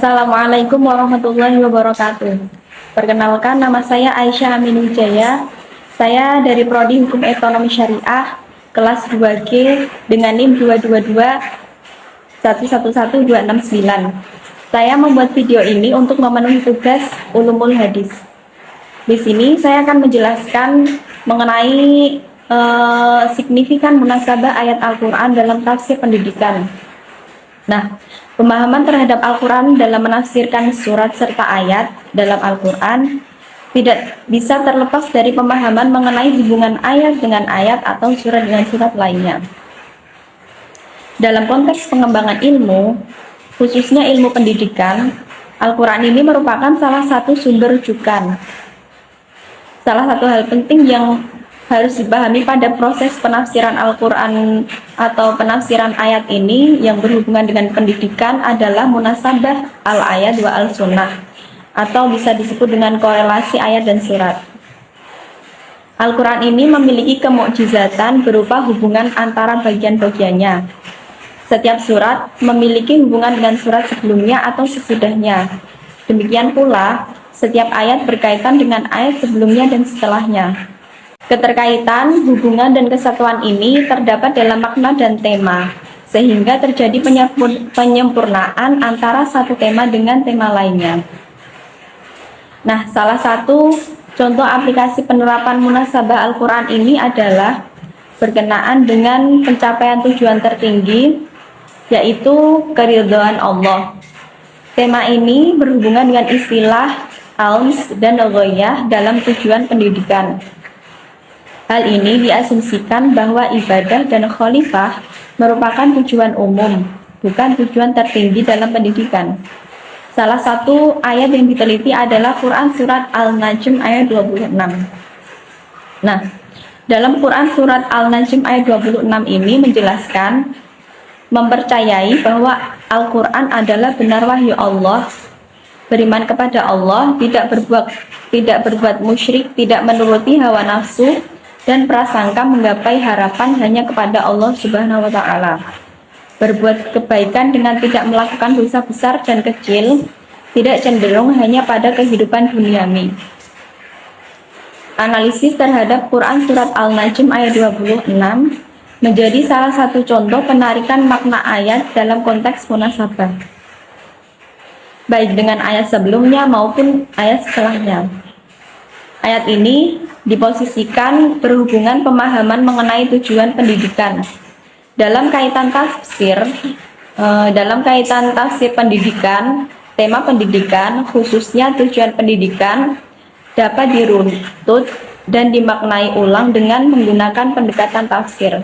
Assalamualaikum warahmatullahi wabarakatuh. Perkenalkan, nama saya Aisyah Aminujaya. Saya dari Prodi Hukum Ekonomi Syariah kelas 2G dengan NIM 222111269. Saya membuat video ini untuk memenuhi tugas Ulumul Hadis. Di sini saya akan menjelaskan mengenai signifikan munasabah ayat Al-Quran dalam tafsir pendidikan. Nah, pemahaman terhadap Al-Quran dalam menafsirkan surat serta ayat dalam Al-Quran tidak bisa terlepas dari pemahaman mengenai hubungan ayat dengan ayat atau surat dengan surat lainnya. Dalam konteks pengembangan ilmu, khususnya ilmu pendidikan, Al-Quran ini merupakan salah satu sumber rujukan. Salah satu hal penting yang harus dipahami pada proses penafsiran Al-Quran atau penafsiran ayat ini yang berhubungan dengan pendidikan adalah munasabah al-ayat wa al-sunnah, atau bisa disebut dengan korelasi ayat dan surat. Al-Quran ini memiliki kemukjizatan berupa hubungan antara bagian-bagiannya. Setiap surat memiliki hubungan dengan surat sebelumnya atau sesudahnya. Demikian pula, setiap ayat berkaitan dengan ayat sebelumnya dan setelahnya. Keterkaitan, hubungan, dan kesatuan ini terdapat dalam makna dan tema, sehingga terjadi penyempurnaan antara satu tema dengan tema lainnya. Nah, salah satu contoh aplikasi penerapan munasabah Al-Quran ini adalah berkenaan dengan pencapaian tujuan tertinggi, yaitu keridhaan Allah. Tema ini berhubungan dengan istilah aums dan ghayah dalam tujuan pendidikan. Hal ini diasumsikan bahwa ibadah dan khalifah merupakan tujuan umum, bukan tujuan tertinggi dalam pendidikan. Salah satu ayat yang diteliti adalah Quran Surat Al-Najm ayat 26. Nah, dalam Quran Surat Al-Najm ayat 26 ini menjelaskan, mempercayai bahwa Al-Quran adalah benar wahyu Allah, beriman kepada Allah, tidak berbuat musyrik, tidak menuruti hawa nafsu, dan prasangka menggapai harapan hanya kepada Allah Subhanahu wa Ta'ala. Berbuat kebaikan dengan tidak melakukan dosa besar dan kecil, tidak cenderung hanya pada kehidupan duniawi. Analisis terhadap Quran Surat Al-Najm ayat 26 menjadi salah satu contoh penarikan makna ayat dalam konteks munasabah, baik dengan ayat sebelumnya maupun ayat setelahnya. Ayat ini diposisikan berhubungan pemahaman mengenai tujuan pendidikan. Dalam kaitan tafsir pendidikan, tema pendidikan, khususnya tujuan pendidikan, dapat diruntut dan dimaknai ulang dengan menggunakan pendekatan tafsir.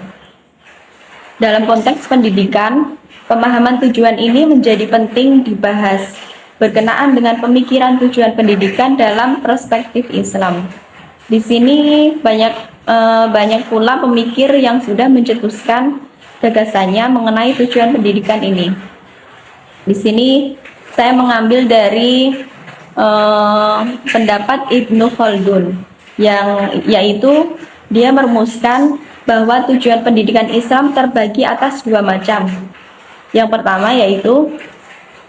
Dalam konteks pendidikan, pemahaman tujuan ini menjadi penting dibahas berkenaan dengan pemikiran tujuan pendidikan dalam perspektif Islam. Di sini banyak pula pemikir yang sudah mencetuskan gagasannya mengenai tujuan pendidikan ini. Di sini saya mengambil dari pendapat Ibnu Khaldun, yaitu dia merumuskan bahwa tujuan pendidikan Islam terbagi atas dua macam. Yang pertama yaitu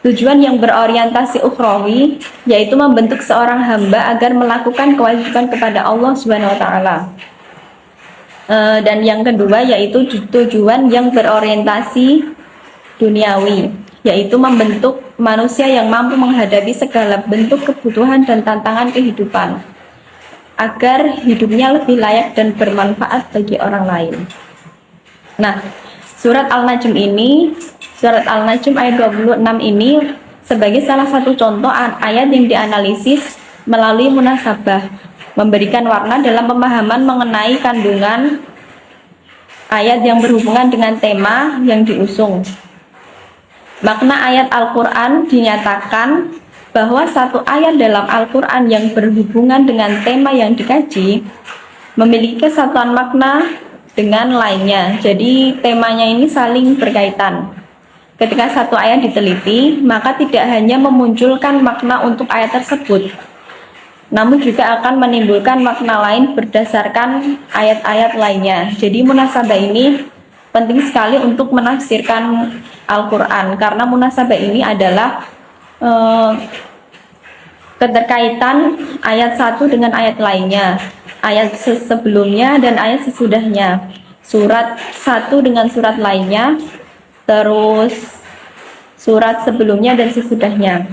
tujuan yang berorientasi ukhrawi, yaitu membentuk seorang hamba agar melakukan kewajiban kepada Allah Subhanahu wa Ta'ala. Dan yang kedua yaitu tujuan yang berorientasi duniawi, yaitu membentuk manusia yang mampu menghadapi segala bentuk kebutuhan dan tantangan kehidupan, agar hidupnya lebih layak dan bermanfaat bagi orang lain. Nah, Surat Al-Najm ayat 26 ini sebagai salah satu contoh ayat yang dianalisis melalui munasabah, memberikan warna dalam pemahaman mengenai kandungan ayat yang berhubungan dengan tema yang diusung. Makna ayat Al-Quran dinyatakan bahwa satu ayat dalam Al-Quran yang berhubungan dengan tema yang dikaji memiliki kesatuan makna dengan lainnya. Jadi temanya ini saling berkaitan. Ketika satu ayat diteliti, maka tidak hanya memunculkan makna untuk ayat tersebut, namun juga akan menimbulkan makna lain berdasarkan ayat-ayat lainnya. Jadi munasabah ini penting sekali untuk menafsirkan Al-Quran, karena munasabah ini adalah eh, keterkaitan ayat satu dengan ayat lainnya, ayat sebelumnya dan ayat sesudahnya, surat satu dengan surat lainnya, terus surat sebelumnya dan sesudahnya.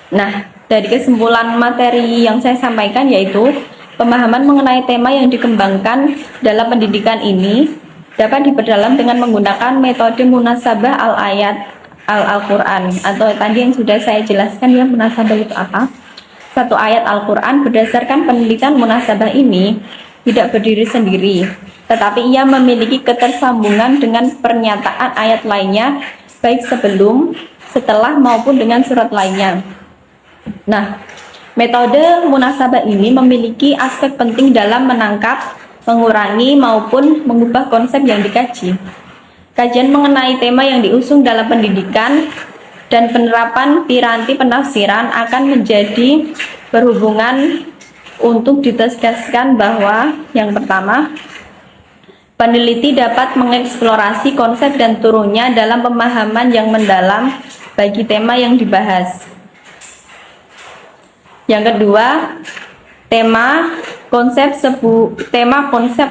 Nah, dari kesimpulan materi yang saya sampaikan yaitu pemahaman mengenai tema yang dikembangkan dalam pendidikan ini dapat diperdalam dengan menggunakan metode munasabah al-ayat Al-Quran, atau tadi yang sudah saya jelaskan ya, munasabah itu apa. Satu ayat Al-Quran berdasarkan penelitian munasabah ini tidak berdiri sendiri, tetapi ia memiliki ketersambungan dengan pernyataan ayat lainnya, baik sebelum, setelah maupun dengan surat lainnya. Nah, metode munasabah ini memiliki aspek penting dalam menangkap, mengurangi, maupun mengubah konsep yang dikaji. Kajian mengenai tema yang diusung dalam pendidikan dan penerapan piranti penafsiran akan menjadi berhubungan untuk ditegaskan bahwa yang pertama, peneliti dapat mengeksplorasi konsep dan turunnya dalam pemahaman yang mendalam bagi tema yang dibahas. Yang kedua, tema konsep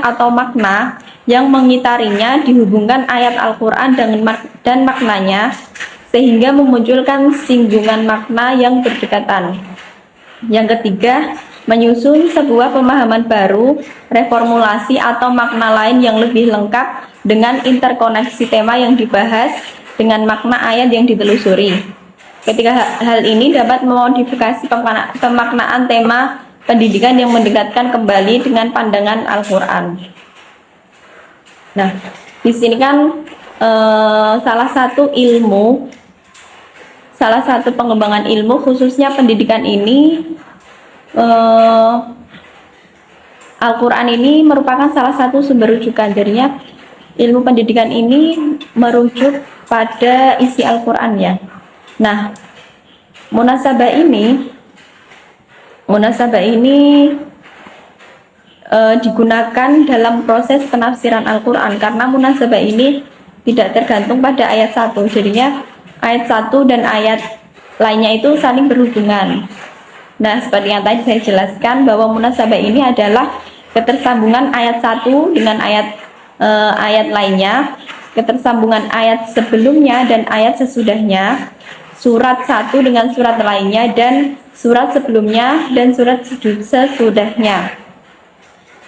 atau makna yang mengitarinya dihubungkan ayat Al-Quran dan maknanya, sehingga memunculkan singgungan makna yang berdekatan. Yang ketiga, menyusun sebuah pemahaman baru, reformulasi atau makna lain yang lebih lengkap dengan interkoneksi tema yang dibahas dengan makna ayat yang ditelusuri. Ketiga hal ini dapat memodifikasi pemaknaan tema pendidikan yang mendekatkan kembali dengan pandangan Al-Quran. Nah, di sini kan salah satu pengembangan ilmu khususnya pendidikan ini, Al-Quran ini merupakan salah satu sumber rujukan. Jadinya ilmu pendidikan ini merujuk pada isi Al-Quran ya. Nah, munasabah ini digunakan dalam proses penafsiran Al-Quran karena munasabah ini tidak tergantung pada ayat 1. Jadinya ayat 1 dan ayat lainnya itu saling berhubungan. Nah, seperti yang tadi saya jelaskan bahwa munasabah ini adalah ketersambungan ayat 1 dengan ayat lainnya, ketersambungan ayat sebelumnya dan ayat sesudahnya, surat 1 dengan surat lainnya, dan surat sebelumnya dan surat sesudahnya.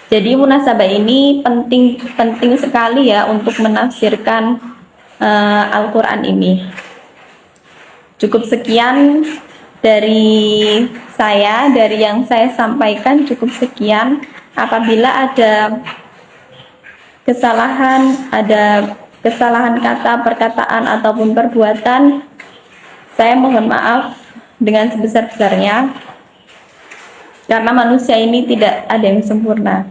Jadi munasabah ini penting sekali ya untuk menafsirkan Al-Quran ini. Cukup sekian dari yang saya sampaikan, cukup sekian. Apabila ada kesalahan kata, perkataan ataupun perbuatan, saya mohon maaf dengan sebesar-besarnya, karena manusia ini tidak ada yang sempurna.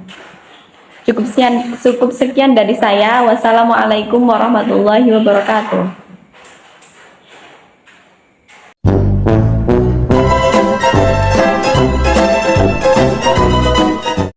Cukup sekian dari saya. Wassalamualaikum warahmatullahi wabarakatuh.